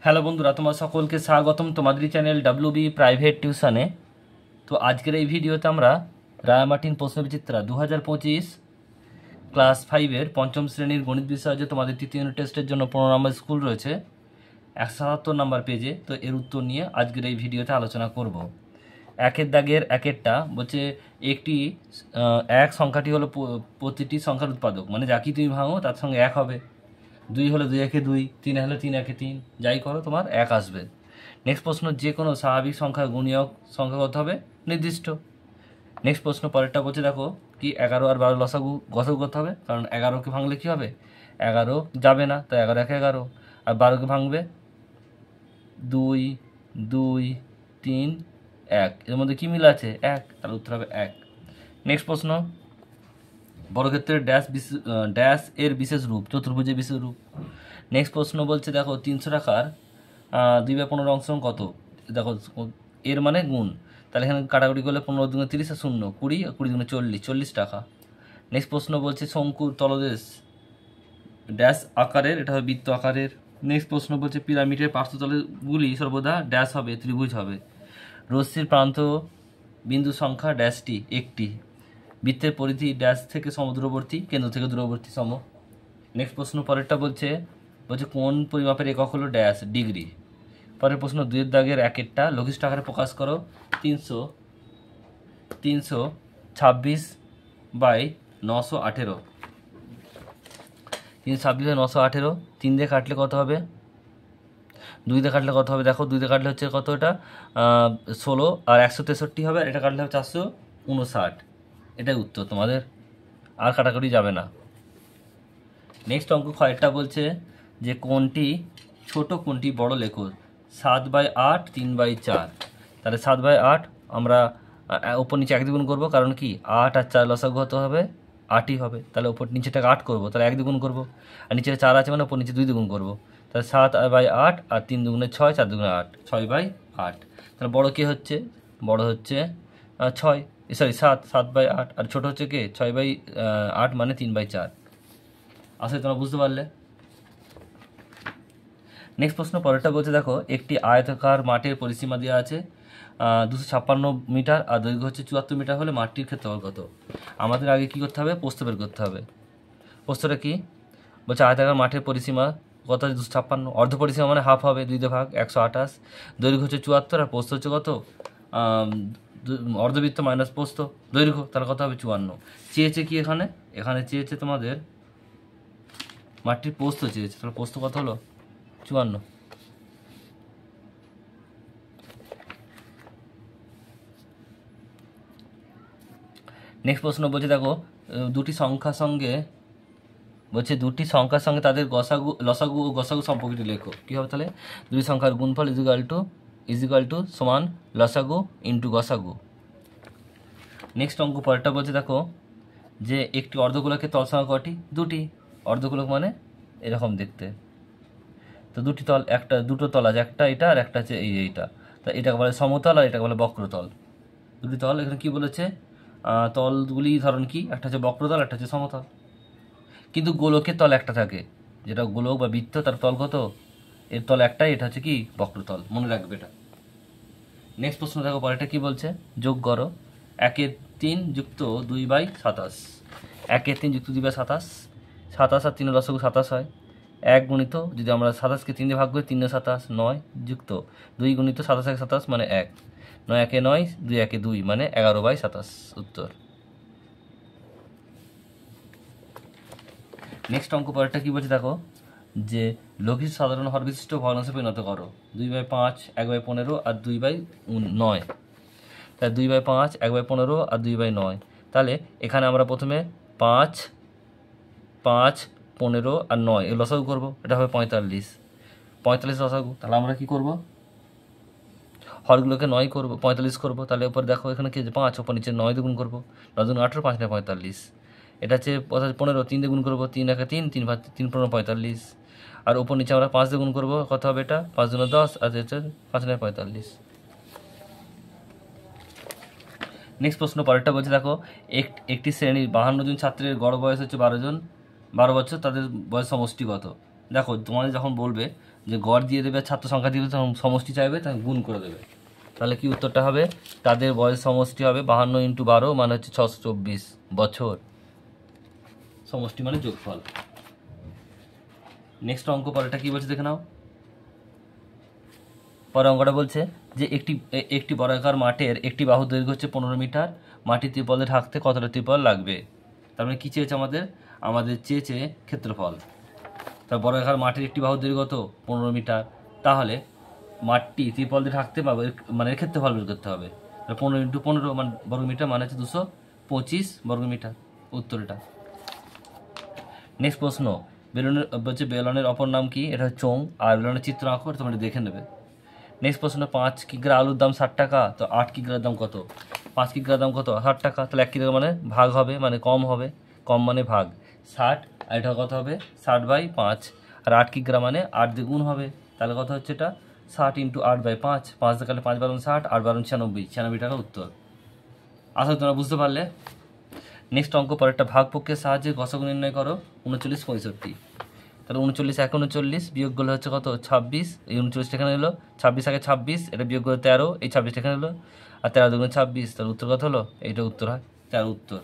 Hello বন্ধুরা, তোমার সকলকে স্বাগতম তোমাদের চ্যানেল ডাব্লিউবি প্রাইভেট টিউশনে। তো আজকের এই ভিডিওতে আমরা রায়ামার্টিন প্রশ্নবিচিত্রা 2025 ক্লাস 5-এর পঞ্চম শ্রেণীর গণিত বিষয়ে যে তোমাদের তৃতীয় ইউনিট টেস্টের জন্য 15 নম্বর স্কুল রয়েছে 177 নম্বর পেজে, তো এর উত্তর নিয়ে আজকের এই ভিডিওতে আলোচনা করব। একের দাগের একেরটা বলছে একটি এক সংখ্যাটি হলো প্রতিটি সংখ্যার উৎপাদক, মানে যাকে তুমি ভাঙো তার সঙ্গে এক হবে। 2 হলে 2 একে 2, 3 হলে 3 একে 3, যাই করো তোমার এক আসবে। নেক্সট প্রশ্ন, যে কোনো স্বাভাবিক সংখ্যার গুণিয়ক সংখ্যা কত হবে? নির্দিষ্ট। নেক্সট প্রশ্ন পরেরটা বলছে দেখো কি 11 আর 12 গসাগু করতে হবে, কারণ 11কে ভাঙলে কি হবে? 11 যাবে না, তাই 11 একে 11, আর 12কে ভাঙবে 2 2 3 1, এর মধ্যে কি মিল আছে? 1, তাহলে উত্তর হবে 1। নেক্সট প্রশ্ন, বর্গক্ষেত্রের ড্যাশ এর বিশেষ রূপ, চতুর্ভুজের বিশেষ রূপ। নেক্সট প্রশ্ন বলছে দেখো 300 টাকার 2/15 অংশ কত? দেখো এর মানে গুণ, তাহলে এখানে কাটাকুটি করলে 15 দুগুণে 30 আর 0 20, আর 20 দুগুণে 40, 40 টাকা। নেক্সট প্রশ্ন বলছে শঙ্কুর তলদেশ ড্যাশ আকারের, এটা হবে বৃত্ত আকারের। নেক্সট প্রশ্ন বলছে পিরামিডের পার্শ্বতলগুলি সর্বদা ড্যাশ হবে, ত্রিভুজ হবে। রশ্মির প্রান্ত বিন্দু সংখ্যা ড্যাশটি একটি। বৃত্তের পরিধি ড্যাশ থেকে সমদূরবর্তী, কেন্দ্র থেকে দূরবর্তী সম। নেক্সট প্রশ্ন পরেরটা বলছে কোন পরিমাপের একক হলো ড্যাশ, ডিগ্রি। পরের প্রশ্ন 2 দাগের একেরটা লঘিষ্ঠ আকারে প্রকাশ করো। 326/918, 326/918, 3 দিয়ে কাটলে কত হবে? 2 দিয়ে কাটলে কত হবে? দেখো 2 দিয়ে কাটলে হচ্ছে কত, এটা 16, আর 163 হবে, আর এটা কাটলে হবে 459। এটাই উত্তর তোমাদের, আর কাটাকাটি যাবে না। নেক্সট অঙ্ক ক্ষয়টা বলছে যে কোনটি ছোট কোনটি বড় লেখো। 7/8, 3/4। তাহলে 7/8 আমরা ওপর নিচে 1 দ্বিগুণ করবো, কারণ কি 8 আর 4 লসাগু হতে হবে 8ই হবে, তাহলে ওপর নিচেটাকে 8 করবো, তাহলে 1 দ্বিগুণ করবো, আর নিচে 4 আছে মানে ওপর নিচে 2 দ্বিগুণ করবো, তাহলে 7/8, আর 3 দুগুণে 6, 4 দুগুণে 8, 6/8। তাহলে বড় কে হচ্ছে? বড় হচ্ছে 6, সরি 7/8, আর ছোট হচ্ছে কে? 6/8, মানে 3/4। আসলে তোমরা বুঝতে পারলে। নেক্সট প্রশ্ন পরেরটা বলছে দেখো একটি আয়তাকার মাঠের পরিসীমা দেওয়া আছে 256 মিটার, আর দৈর্ঘ্য হচ্ছে 74 মিটার হলে মাঠটির ক্ষেত্রফল কত? আমাদের আগে কি করতে হবে? প্রস্থ বের করতে হবে। প্রস্থটা কি বলছে? আয়তাকার মাঠের পরিসীমা কত আছে? 256, অর্ধ পরিসীমা মানে হাফ হবে, 2 দিয়ে ভাগ, 128, দৈর্ঘ্য হচ্ছে 74, আর প্রস্থ হচ্ছে কত? অর্ধবৃত্ত মাইনাস প্রস্থ দৈর্ঘ্য, তাহলে কত হবে? 54। চেয়েছে কি এখানে? এখানে চেয়েছে তোমাদের মাঠটির প্রস্থ চেয়েছে, তাহলে প্রস্থ কত হলো? 54। নেক্সট প্রশ্ন বলছে দেখো দুটি সংখ্যার সঙ্গে তাদের লসাগু ও গসাগু সম্পর্কটি লেখো। কী হবে তাহলে? দুটি সংখ্যার গুণফল ইজিক্যাল টু সমান লসাগু ইন্টু গসাগু। নেক্সট অঙ্ক পরেরটা বলছে দেখো যে একটি অর্ধগোলকের তল সংখ্যা কটি? দুটি। অর্ধগোলক মানে এরকম দেখতে, তো দুটি তল, দুটো তল আছে, একটা এটা আর একটা হচ্ছে এইটা, তা এটাকে বলে সমতল আর এটাকে বলে বক্রতল। দুটি তল, এখানে কি বলেছে? তলগুলি ধরন কি? একটা হচ্ছে বক্রতল, একটা হচ্ছে সমতল। কিন্তু গোলকের তল একটা থাকে, যেটা গোলক বা বৃত্ত, তার তল কত? এর তল একটাই, এটা হচ্ছে কি? বক্রতল, মনে রাখবে এটা। নেক্সট প্রশ্ন দেখো পরেরটা কি বলছে, যোগ করো 1/3 যুক্ত 2/27, 1/3 যুক্ত 2/27, 27 আর 3 লসাগু 27 হয়। 1 গুণিত, যদি আমরা 27কে 3 দিয়ে ভাগ করি 3 27, 9 যুক্ত 2 গুণিত 27 1 27 মানে 1, 9 1 9, 2 1 2 মানে 11/27 উত্তর। নেক্সট অঙ্ক পরেরটা কি বলছে দেখো যে লঘিষ্ঠ সাধারণ হর বিশিষ্ট ভগ্নাংশে পরিণত করো। 2/5, 1/15 আর 2/9। তাহলে 2/5, 1/15 আর 2/9। তাহলে এখানে আমরা প্রথমে 5, 5, 15 আর 9 এর লসাগু করবো, এটা হবে 45 লসাগু। তাহলে আমরা কি করব? হরগুলোকে 9 করবো, 45 করবো। তাহলে উপরে দেখো এখানে কি 5, ওপর নিচে 9 দিয়ে গুণ করবো, 9 2 18, 5 9 45। এটা হচ্ছে 15, 3 দিয়ে গুণ করবো, 3 1 3, 3 3 15 45, আর ওপর নিচে আমরা 5 দিয়ে গুণ করবো, কত হবে? এটা 5 2 10, আর হচ্ছে 5 9 45। নেক্সট প্রশ্ন পরেরটা বলছে দেখো একটি শ্রেণীর 52 জন ছাত্রের গড় বয়স হচ্ছে 12 বছর, তাদের বয়স সমষ্টি কত? দেখো তোমাদের যখন বলবে যে গড় দিয়ে দেবে, ছাত্র সংখ্যা দিয়ে দেবে, তখন সমষ্টি চাইবে, তখন গুণ করে দেবে। তাহলে কি উত্তরটা হবে? তাদের বয়স সমষ্টি হবে 52 × 12 মানে হচ্ছে 624 বছর। সমষ্টি মানে যোগফল। নেক্সট অঙ্ক পরেরটা কি বলছে দেখে নাও। পরের অঙ্কটা বলছে যে একটি বর্গাকার মাঠের একটি বাহু দৈর্ঘ্য হচ্ছে 15 মিটার, মাটি ত্রিপলে ঢাকতে কতটা ত্রিপল লাগবে? তার মানে কী চেয়েছে আমাদের চেয়েছে ক্ষেত্রফল। তা বর্গাকার মাঠের একটি বাহু দৈর্ঘ্য কত? 15 মিটার। তাহলে মাঠটি ত্রিপল দিয়ে ঢাকতে পারবে মানে ক্ষেত্রফল বের করতে হবে। 15 × 15 মানে বর্গমিটার মানে হচ্ছে 225 বর্গমিটার, উত্তর এটা। নেক্সট প্রশ্ন, বেলনের অপর নাম কি? এটা চোং। আর বেলনের চিত্র আঁকো, তোমরা দেখে নেবে। নেক্সট প্রশ্ন, 5 কিগ্রা আলুর দাম 60 টাকা, তো 8 কিগ্রার দাম কত? 5 কিগ্রার দাম কত? 60 টাকা। তাহলে 1 কিগ্রা মানে ভাগ হবে, মানে কম হবে, কম মানে ভাগ 60, আর এটা কত হবে? 60/5। আর 8 কিগ্রা মানে 8 দিয়ে গুণ হবে, তাহলে কত হচ্ছে এটা? 60 × 8/5, 5 দেখালে 5 × 60, 8 × 96, 96 টাকা উত্তর। আসলে তোমরা বুঝতে পারলে। নেক্সট অঙ্ক পরেরটা, ভাগ পক্ষের সাহায্যে গসাগু নির্ণয় করো 39 65। তাহলে 39 × 39 বিয়োগ করলে হচ্ছে কত? 26। এই 39 এখানে এলো, 26 আগে 26, এটা বিয়োগ করে 13, এই 26 এখানে এলো, আর 13 × 2 = 26। তাহলে উত্তর কত হলো? এইটা উত্তর হয় 13।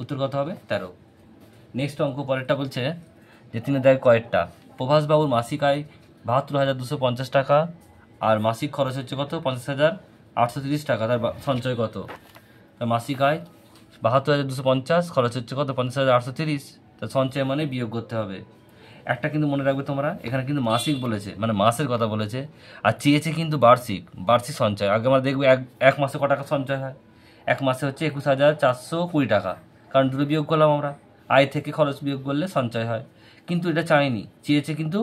উত্তর কত হবে? 13। নেক্সট অঙ্ক পরেরটা বলছে যে তিনি দেয় কয়েকটা। প্রভাসবাবুর মাসিক আয় 72,250 টাকা, আর মাসিক খরচ হচ্ছে কত? 50,830 টাকা। তার সঞ্চয় কত? তার মাসিক আয় 72,250, খরচ হচ্ছে কত? 50,830। তার সঞ্চয় মানে বিয়োগ করতে হবে। একটা কিন্তু মনে রাখবে তোমরা, এখানে কিন্তু মাসিক বলেছে, মানে মাসের কথা বলেছে, আর চেয়েছে কিন্তু বার্ষিক সঞ্চয়। আগে আমরা দেখবো এক মাসে ক টাকা সঞ্চয় হয়। এক মাসে হচ্ছে 21,420 টাকা, কারণ দুটো বিয়োগ করলাম আমরা, আয় থেকে খরচ বিয়োগ করলে সঞ্চয় হয়। কিন্তু এটা চাইনি, চেয়েছে কিন্তু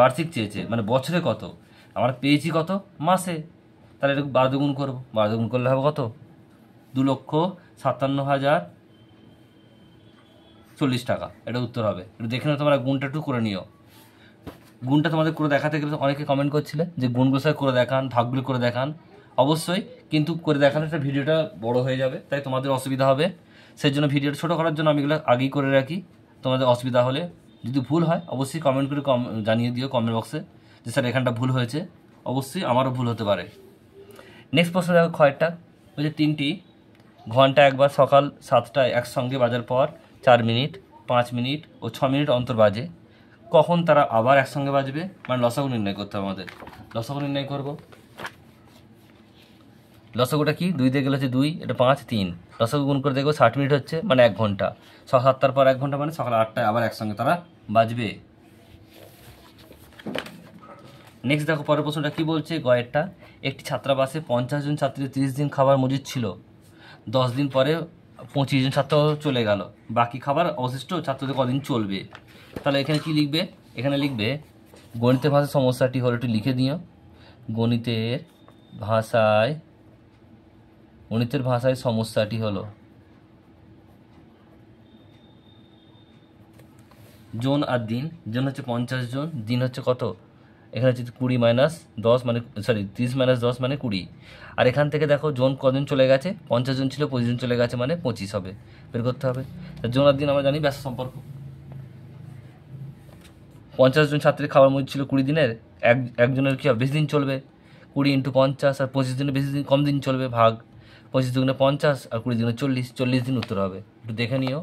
বার্ষিক চেয়েছে, মানে বছরে কত, আমরা পেয়েছি কত? মাসে। তাহলে এটা 12 দিয়ে গুণ করবো, 12 দিয়ে গুণ করলে হবে কত? 2,57,040 টাকা। এটা উত্তর হবে। একটু দেখে নাও তোমরা, গুণটা একটু করে নিও। গুণটা তোমাদের করে দেখাতে গেলে অনেকে কমেন্ট করছিলে যে গুণগুলো স্যার করে দেখান, ভাগগুলো করে দেখান। অবশ্যই, কিন্তু করে দেখালে একটা ভিডিওটা বড় হয়ে যাবে, তাই তোমাদের অসুবিধা হবে। সেই জন্য ভিডিওটা ছোটো করার জন্য আমি এগুলো আগেই করে রাখি। তোমাদের অসুবিধা হলে, যদি ভুল হয় অবশ্যই কমেন্ট করে জানিয়ে দিও কমেন্ট বক্সে যে স্যার এখানটা ভুল হয়েছে। অবশ্যই আমারও ভুল হতে পারে। নেক্সট প্রশ্ন দেখো, ক্ষয়টা বলছে 3টি ঘন্টা একবার সকাল 7টায় একসঙ্গে বাজার পর 4 মিনিট, 5 মিনিট ও 6 মিনিট অন্তর বাজে। কখন তারা আবার একসঙ্গে বাজবে? মানে লসাগু নির্ণয় করতে হবে আমাদের। লসাগু নির্ণয় করব। লসাগুটা কি? 2 দিয়ে গেলে হচ্ছে 2, এটা 5, 3। লসাগু গুণ করে দেখবো 60 মিনিট হচ্ছে, মানে 1 ঘন্টা। 7টার পর 1 ঘন্টা মানে সকাল 8টায় আবার একসঙ্গে তারা বাজবে। নেক্সট দেখো পরের প্রশ্নটা কি বলছে, গয়েরটা। একটি ছাত্রাবাসে 50 জন ছাত্রীর 30 দিন খাবার মজুদ ছিল। 10 দিন পরে 25 জন ছাত্র চলে গেল, বাকি খাবার অবশিষ্ট ছাত্রদের কদিন চলবে? তাহলে এখানে কি লিখবে? এখানে লিখবে গণিতের ভাষায় সমস্যাটি হলো, একটু লিখে দিও। গণিতের ভাষায় সমস্যাটি হলো, জন আর দিন। জন হচ্ছে 50 জন, দিন হচ্ছে কত? এখানে হচ্ছে 20 - 10 মানে 30 - 10 মানে 20। আর এখান থেকে দেখো জন কদিন চলে গেছে? 50 জন ছিল, 25 জন চলে গেছে, মানে 25 হবে, বের করতে হবে। জন আর দিন আমরা জানি ব্যাস সম্পর্ক। 50 জন ছাত্রীর খাবার মজুদ ছিল 20 দিনের, একজনের কি হবে? বেশি দিন চলবে, 20 × 50, আর 25 দিনে কম দিন চলবে, ভাগ 25 দুগুণে 50 আর 20 দুগুণে 40, 40 দিন উত্তর হবে। একটু দেখে নিও।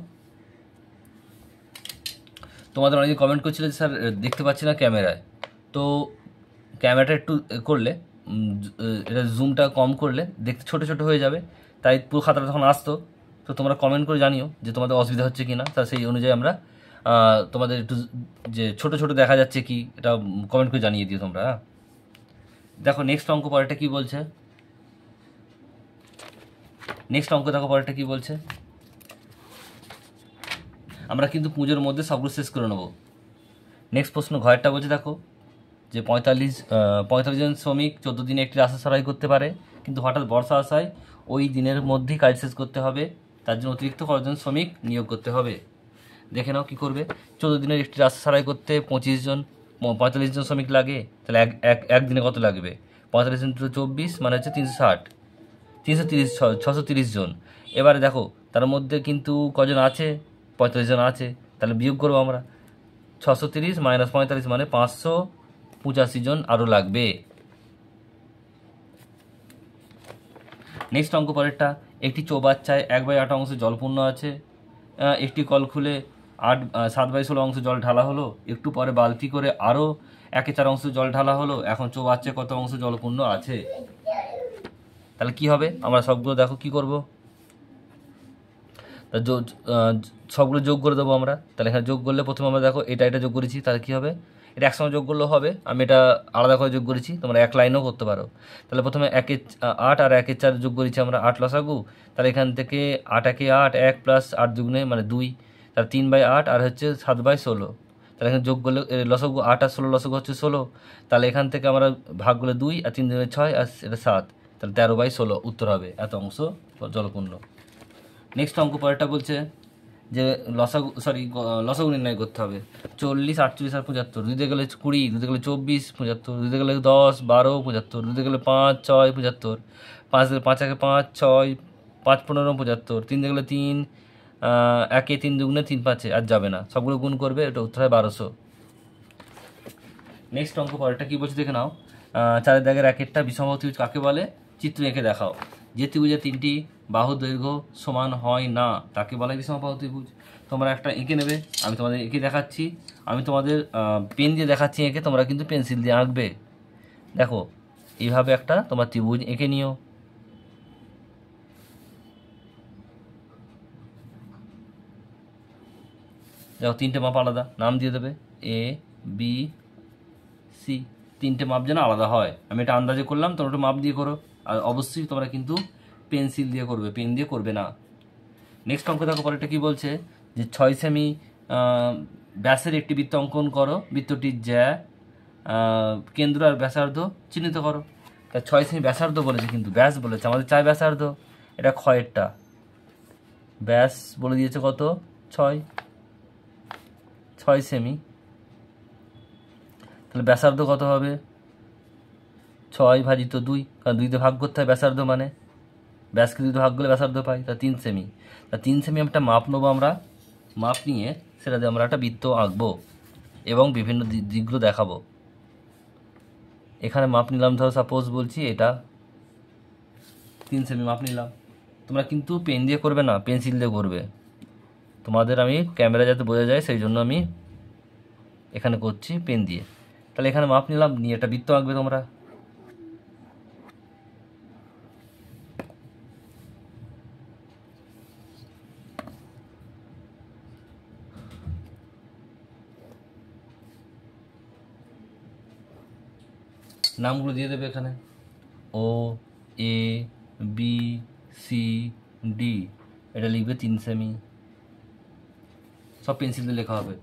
তোমাদের অনেকে কমেন্ট করছিল যে স্যার দেখতে পাচ্ছি না ক্যামেরায়, তো ক্যামেরাটা একটু করলে, এটা জুমটা কম করলে দেখতে ছোটো ছোটো হয়ে যাবে, তাই পুরো খাতাটা তখন আসতো। তো তোমরা কমেন্ট করে জানিও যে তোমাদের অসুবিধা হচ্ছে কি না, তা সেই অনুযায়ী আমরা তোমাদের একটু যে ছোটো ছোটো দেখা যাচ্ছে কি, এটা কমেন্ট করে জানিয়ে দিও তোমরা। দেখো নেক্সট অঙ্ক পরেরটা কি বলছে। আমরা কিন্তু পুজোর মধ্যে সবগুলো শেষ করে নেব। নেক্সট প্রশ্ন, ঘরেরটা বলছে দেখো যে 45 জন শ্রমিক 14 দিনে একটি রাস্তা সারাই করতে পারে, কিন্তু হঠাৎ বর্ষা আসায় ওই দিনের মধ্যেই কাজ শেষ করতে হবে। তার জন্য অতিরিক্ত কতজন শ্রমিক নিয়োগ করতে হবে? দেখে নাও কী করবে। 14 দিনের একটি রাস্তা সারাই করতে 45 জন শ্রমিক লাগে, তাহলে একদিনে কত লাগবে? 45 × 24 মানে হচ্ছে 360, 330, 630 জন। এবারে দেখো তার মধ্যে কিন্তু কজন আছে? 45 জন আছে, তাহলে বিয়োগ করবো আমরা। 630 মাইনাস 45 মানে 585 জন আরও লাগবে। নেক্সট অঙ্ক পরেরটা, একটি চৌবাচ্চায় 1/8 অংশ জলপূর্ণ আছে। একটি কল খুলে 7/16 অংশ জল ঢালা হলো। একটু পরে বালতি করে আরও 1/4 অংশ জল ঢালা হলো। এখন চৌবাচ্চায় কত অংশ জলপূর্ণ আছে? তাহলে কি হবে? আমরা সবগুলো দেখো কি করব, সবগুলো যোগ করে দেবো আমরা। তাহলে এখানে যোগ করলে প্রথমে আমরা দেখো এটা যোগ করেছি, তাহলে কী হবে? এটা একসঙ্গে যোগ করলেও হবে, আমি এটা আলাদা করে যোগ করেছি, তোমরা এক লাইনেও করতে পারো। তাহলে প্রথমে 8 আর 1 4 যোগ করেছি আমরা, 8 লসাগু। তাহলে এখান থেকে 8 1 8, 1 প্লাস 8 দুগুণে মানে 2, তাহলে 3/8 আর হচ্ছে 7/16। তাহলে এখানে যোগ করলে লসাগু 8 আর 16 লসাগু হচ্ছে 16। তাহলে এখান থেকে আমরা ভাগ করলে 2 আর 3 দুগুণে 6 আর এটা 7, তাহলে 13/16 উত্তর হবে, এত অংশ জলপূর্ণ। নেক্সট অঙ্ক পরেরটা বলছে যে লসাগু নির্ণয় করতে হবে। 40 48 আর 75, দুইতে গেলে 20, দুইতে গেলে 24 75, দুইতে গেলে 10 12 75, দুইতে গেলে 5 6 75, 5 1 5 6 5 15 75, 3 দিয়ে গেলে 3 1 3 দুগুণে 3 5 আর যাবে না, সবগুলো গুণ করবে, এটা উত্তর হয় 1200। নেক্সট অঙ্ক পরেরটা কী বলছে দেখে নাও। 4 দাগের একটা বিষমবাহু ত্রিভুজ কাকে বলে? চিত্র এঁকে দেখাও। যে ত্রিভুজের 3টি বাহু দৈর্ঘ্য সমান হয় না তাকে বলে বিষমবাহু ত্রিভুজ। তোমরা একটা এঁকে নেবে, আমি তোমাদের এঁকে দেখাচ্ছি, আমি তোমাদের পেন দিয়ে দেখাচ্ছি এঁকে, তোমরা কিন্তু পেন্সিল দিয়ে আঁকবে। দেখো এইভাবে একটা তোমার ত্রিভুজ এঁকে নিও। দেখো 3টে মাপ আলাদা, নাম দিয়ে দেবে A B C, 3টে মাপ যেন আলাদা হয়। আমি এটা আন্দাজে করলাম, তোমরা একটু মাপ দিয়ে করো, আর অবশ্যই তোমরা কিন্তু পেন্সিল দিয়ে করবে, পেন দিয়ে করবে না। নেক্সট অঙ্ক দেখো পরেরটা কী বলছে, যে 6 সেমি ব্যাসের একটি বৃত্ত অঙ্কন করো, বৃত্তটির জ্যা কেন্দ্র আর ব্যাসার্ধ চিহ্নিত করো। তা 6 সেমি ব্যাসার্ধ বলেছে, কিন্তু ব্যাস বলেছে, আমাদের চাই ব্যাসার্ধ। এটা ক্ষয়েরটা ব্যাস বলে দিয়েছে কত? 6 সেমি। তাহলে ব্যাসার্ধ কত হবে? 6 ভাজিত 2, কারণ 2 দিয়ে ভাগ করতে হয় ব্যাসার্ধ, মানে ব্যাসকে 2 দিয়ে ভাগ করলে ব্যাসার্ধ পাই, তা 3 সেমি। তা 3 সেমি একটা মাপ নেবো আমরা, মাপ নিয়ে সেটা দিয়ে আমরা একটা বৃত্ত আঁকবো এবং বিভিন্ন দিকগুলো দেখাবো। এখানে মাপ নিলাম, ধরো সাপোজ বলছি এটা 3 সেমি মাপ নিলাম। তোমরা কিন্তু পেন দিয়ে করবে না, পেন্সিল দিয়ে করবে। তোমাদের আমি ক্যামেরা যাতে বোঝা যায় সেই জন্য আমি এখানে করছি পেন দিয়ে। তাহলে এখানে মাপ নিলাম, নিয়ে একটা বৃত্ত আঁকবে তোমরা। নামগুলো দিয়ে দেবে এখানে, O A B C D, এটা লিখবে 3 সেমি, সব পেন্সিল দিয়ে লেখা হবে।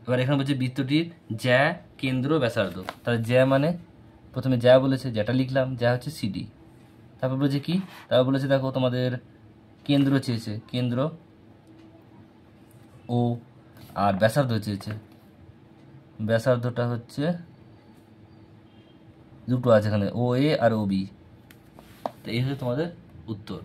এবার এখানে বলছে বৃত্তটির জ্যা কেন্দ্র ব্যাসার্ধ। তাহলে জ্যা মানে প্রথমে জ্যা বলেছে, জ্যাটা লিখলাম, জ্যা হচ্ছে CD। তারপর বলেছে কি? তারপর বলেছে দেখো তোমাদের কেন্দ্র চেয়েছে, কেন্দ্র ও, আর ব্যাসার্ধ চেয়েছে, ব্যাসার্ধটা হচ্ছে দুটো আছে এখানে, OA আর OB। তো এই হচ্ছে তোমাদের উত্তর।